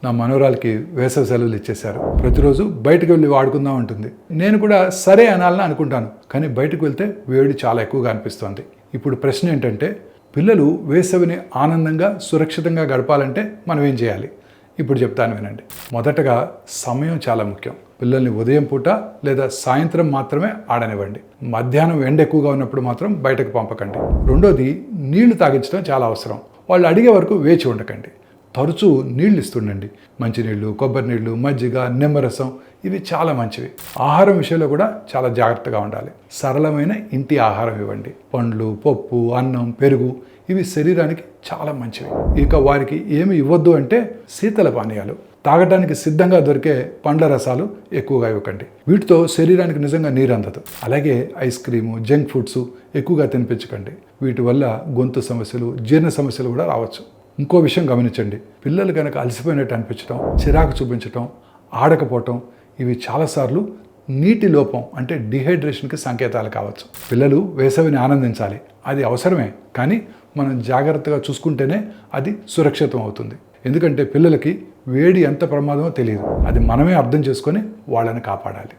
నా మనవరాలకి వేసవి సెలవులు ఇచ్చేశారు. ప్రతిరోజు బయటకు వెళ్ళి వాడుకుందాం ఉంటుంది. నేను కూడా సరే అనాలని అనుకుంటాను, కానీ బయటకు వెళ్తే వేడి చాలా ఎక్కువగా అనిపిస్తుంది. ఇప్పుడు ప్రశ్న ఏంటంటే, పిల్లలు వేసవిని ఆనందంగా సురక్షితంగా గడపాలంటే మనం ఏం చేయాలి? ఇప్పుడు చెప్తాను వినండి. మొదటగా సమయం చాలా ముఖ్యం. పిల్లల్ని ఉదయం పూట లేదా సాయంత్రం మాత్రమే ఆడనివ్వండి. మధ్యాహ్నం ఎండ ఎక్కువగా ఉన్నప్పుడు మాత్రం బయటకు పంపకండి. రెండోది, నీళ్లు తాగించడం చాలా అవసరం. వాళ్ళు అడిగే వరకు వేచి ఉండకండి. తరచూ నీళ్లు ఇస్తుండండి. మంచినీళ్ళు, కొబ్బరి నీళ్ళు, మజ్జిగ, నిమ్మరసం ఇవి చాలా మంచివి. ఆహారం విషయంలో కూడా చాలా జాగ్రత్తగా ఉండాలి. సరళమైన ఇంటి ఆహారం ఇవ్వండి. పండ్లు, పప్పు, అన్నం, పెరుగు ఇవి శరీరానికి చాలా మంచివి. ఇక వారికి ఏమి ఇవ్వద్దు అంటే శీతల పానీయాలు, తాగడానికి సిద్ధంగా దొరికే పండ్ల రసాలు ఎక్కువగా ఇవ్వకండి. వీటితో శరీరానికి నిజంగా నీరు అందదు. అలాగే ఐస్ క్రీము, జంక్ ఫుడ్స్ ఎక్కువగా తినిపించకండి. వీటి వల్ల గొంతు సమస్యలు, జీర్ణ సమస్యలు కూడా రావచ్చు. ఇంకో విషయం గమనించండి. పిల్లలు కనుక అలసిపోయినట్టు అనిపించడం, చిరాకు చూపించడం, ఆడకపోవటం ఇవి చాలాసార్లు నీటి లోపం అంటే డిహైడ్రేషన్కి సంకేతాలు కావచ్చు. పిల్లలు వేసవిని ఆనందించాలి, అది అవసరమే. కానీ మనం జాగ్రత్తగా చూసుకుంటేనే అది సురక్షితం అవుతుంది. ఎందుకంటే పిల్లలకి వేడి ఎంత ప్రమాదమో తెలియదు. అది మనమే అర్థం చేసుకొని వాళ్ళని కాపాడాలి.